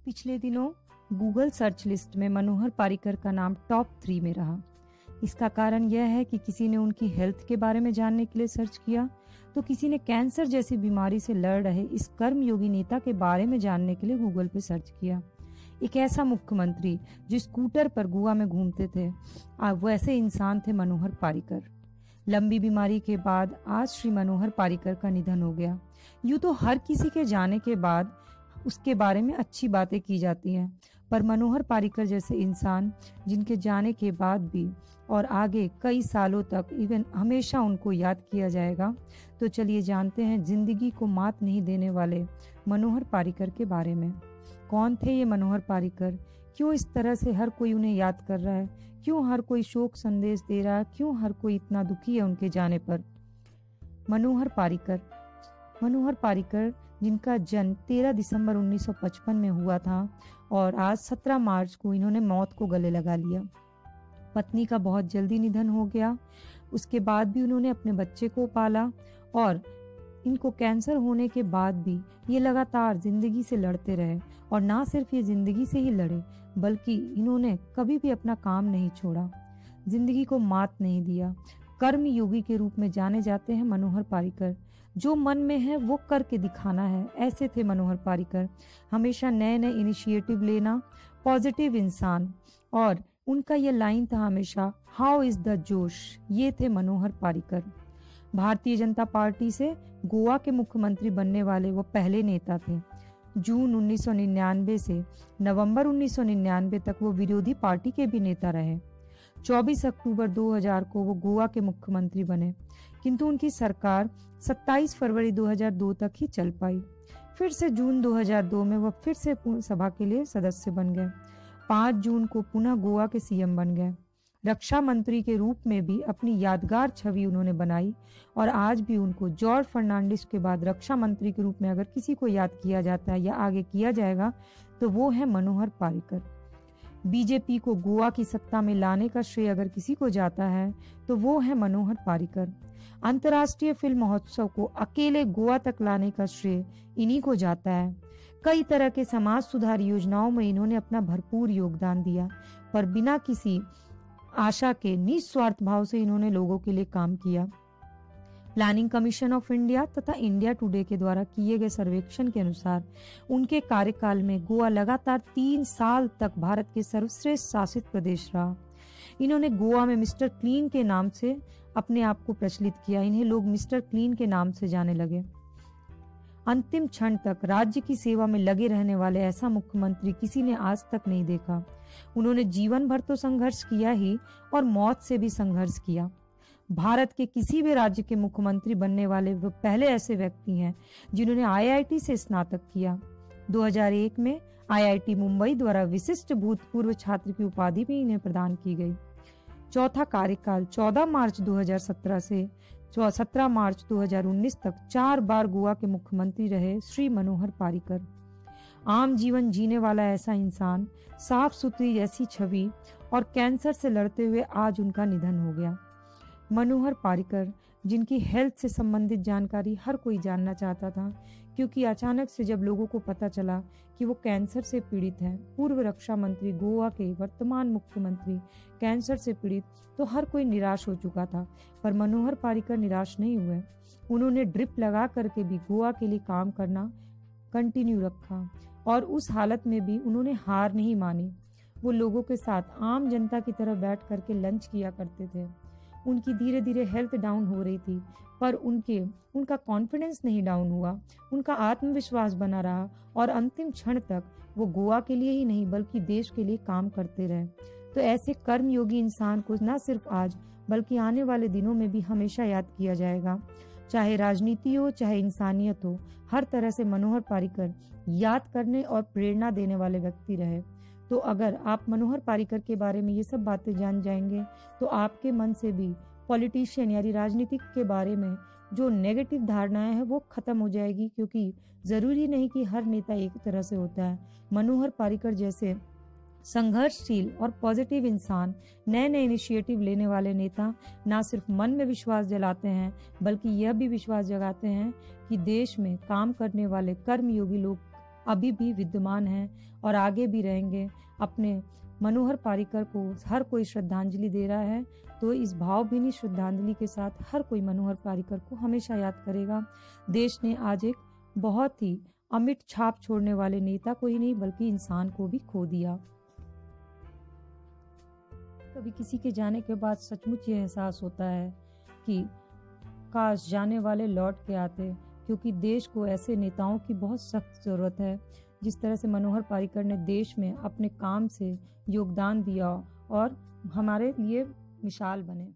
पिछले दिनों Google search list में मनोहर पारिकर का नाम टॉप 3 में रहा। इसका कारण यह है कि किसी ने उनकी हेल्थ के बारे में जानने के लिए सर्च किया, तो किसी ने कैंसर जैसी बीमारी से लड़ रहे इस कर्मयोगी नेता के बारे में जानने के लिए गूगल पे सर्च किया। एक ऐसा मुख्यमंत्री जो स्कूटर पर गोवा में घूमते थे, वैसे इंसान थे मनोहर पारिकर। लंबी बीमारी के बाद आज श्री मनोहर पारिकर का निधन हो गया। यूं तो हर किसी के जाने के बाद उसके बारे में अच्छी बातें की जाती हैं, पर मनोहर पारिकर जैसे इंसान जिनके जाने के बाद भी और आगे कई सालों तक इवन हमेशा उनको याद किया जाएगा। तो चलिए जानते हैं जिंदगी को मात नहीं देने वाले मनोहर पारिकर के बारे में। कौन थे ये मनोहर पारिकर? क्यों इस तरह से हर कोई उन्हें याद कर रहा है? क्यों हर कोई शोक संदेश दे रहा है? क्यों हर कोई इतना दुखी है उनके जाने पर? मनोहर पारिकर जिनका जन्म 13 दिसंबर 1955 में हुआ था और आज 17 मार्च को इन्होंने मौत को गले लगा लिया। पत्नी का बहुत जल्दी निधन हो गया। उसके बाद भी उन्होंने अपने बच्चे को पाला और इनको कैंसर होने के बाद भी ये लगातार जिंदगी से लड़ते रहे। और ना सिर्फ ये जिंदगी से ही लड़े, बल्कि इन्होंने कभी भी अपना काम नहीं छोड़ा, जिंदगी को मात नहीं दिया। कर्म योगी के रूप में जाने जाते हैं मनोहर पारिकर। जो मन में है वो करके दिखाना है, ऐसे थे मनोहर पारिकर। हमेशा नए नए इनिशिएटिव लेना, पॉजिटिव इंसान। और उनका ये लाइन था हमेशा, हाउ इज द जोश। ये थे मनोहर पारिकर। भारतीय जनता पार्टी से गोवा के मुख्यमंत्री बनने वाले वो पहले नेता थे। जून 1999 से नवंबर 1999 तक वो विरोधी पार्टी के भी नेता रहे। 24 अक्टूबर 2000 को वो गोवा के मुख्यमंत्री बने, किंतु उनकी सरकार 27 फरवरी 2002 तक ही चल पाई। फिर से जून 2002 में वो फिर से सभा के लिए सदस्य बन गए। 5 जून को पुनः गोवा के सीएम बन गए। रक्षा मंत्री के रूप में भी अपनी यादगार छवि उन्होंने बनाई और आज भी उनको जॉर्ज फर्नांडिस के बाद रक्षा मंत्री के रूप में अगर किसी को याद किया जाता है या आगे किया जाएगा तो वो है मनोहर पारिकर। बीजेपी को गोवा की सत्ता में लाने का श्रेय अगर किसी को जाता है तो वो है मनोहर पारिकर। अंतर्राष्ट्रीय फिल्म महोत्सव को अकेले गोवा तक लाने का श्रेय इन्हीं को जाता है। कई तरह के समाज सुधार योजनाओं में इन्होंने अपना भरपूर योगदान दिया, पर बिना किसी आशा के निस्वार्थ भाव से इन्होंने लोगों के लिए काम किया। प्लानिंग कमीशन ऑफ इंडिया तथा इंडिया टुडे के द्वारा किए गए सर्वेक्षण के अनुसार उनके कार्यकाल में गोवा लगातार 3 साल तक भारत के सर्वश्रेष्ठ शासित प्रदेश रहा। इन्होंने गोवा में मिस्टर क्लीन के नाम से अपने आप को प्रचलित किया। इन्हें लोग मिस्टर क्लीन के नाम से जाने लगे। अंतिम क्षण तक राज्य की सेवा में लगे रहने वाले ऐसा मुख्यमंत्री किसी ने आज तक नहीं देखा। उन्होंने जीवन भर तो संघर्ष किया ही और मौत से भी संघर्ष किया। भारत के किसी भी राज्य के मुख्यमंत्री बनने वाले वो पहले ऐसे व्यक्ति हैं जिन्होंने आईआईटी से स्नातक किया। 2001 में आईआईटी मुंबई द्वारा विशिष्ट भूतपूर्व छात्र की उपाधि भी इन्हें प्रदान की गई। चौथा कार्यकाल 14 मार्च 2017 से 17 मार्च 2019 तक 4 बार गोवा के मुख्यमंत्री रहे श्री मनोहर पारिकर। आम जीवन जीने वाला ऐसा इंसान, साफ सुथरी ऐसी छवि और कैंसर से लड़ते हुए आज उनका निधन हो गया। मनोहर पारिकर जिनकी हेल्थ से संबंधित जानकारी हर कोई जानना चाहता था, क्योंकि अचानक से जब लोगों को पता चला कि वो कैंसर से पीड़ित हैं, पूर्व रक्षा मंत्री गोवा के वर्तमान मुख्यमंत्री कैंसर से पीड़ित, तो हर कोई निराश हो चुका था। पर मनोहर पारिकर निराश नहीं हुए। उन्होंने ड्रिप लगा करके भी गोवा के लिए काम करना कंटिन्यू रखा और उस हालत में भी उन्होंने हार नहीं मानी। वो लोगों के साथ आम जनता की तरह बैठ करके लंच किया करते थे। उनकी धीरे धीरे हेल्थ डाउन हो रही थी, पर उनका कॉन्फिडेंस नहीं डाउन हुआ। उनका आत्मविश्वास बना रहा और अंतिम क्षण तक वो गोवा के लिए ही नहीं बल्कि देश के लिए काम करते रहे। तो ऐसे कर्मयोगी इंसान को न सिर्फ आज बल्कि आने वाले दिनों में भी हमेशा याद किया जाएगा। चाहे राजनीति हो चाहे इंसानियत हो, हर तरह से मनोहर पारिकर याद करने और प्रेरणा देने वाले व्यक्ति रहे। तो अगर आप मनोहर पारिकर के बारे में ये सब बातें जान जाएंगे तो आपके मन से भी पॉलिटिशियन यानी राजनीतिक के बारे में जो नेगेटिव धारणाएं हैं वो खत्म हो जाएगी, क्योंकि जरूरी नहीं कि हर नेता एक तरह से होता है। मनोहर पारिकर जैसे संघर्षशील और पॉजिटिव इंसान, नए नए इनिशिएटिव लेने वाले नेता ना सिर्फ मन में विश्वास जलाते हैं बल्कि यह भी विश्वास जगाते हैं कि देश में काम करने वाले कर्मयोगी लोग अभी भी विद्यमान हैं और आगे भी रहेंगे। अपने मनोहर पारिकर को हर कोई श्रद्धांजलि दे रहा है, तो इस भावभीनी श्रद्धांजलि के साथ हर कोई मनोहर पारिकर को हमेशा याद करेगा। देश ने आज एक बहुत ही अमिट छाप छोड़ने वाले नेता को ही नहीं बल्कि इंसान को भी खो दिया। कभी किसी के जाने के बाद सचमुच ये एहसास होता है कि काश जाने वाले लौट के आते, क्योंकि देश को ऐसे नेताओं की बहुत सख्त जरूरत है जिस तरह से मनोहर पारिकर ने देश में अपने काम से योगदान दिया और हमारे लिए मिसाल बने।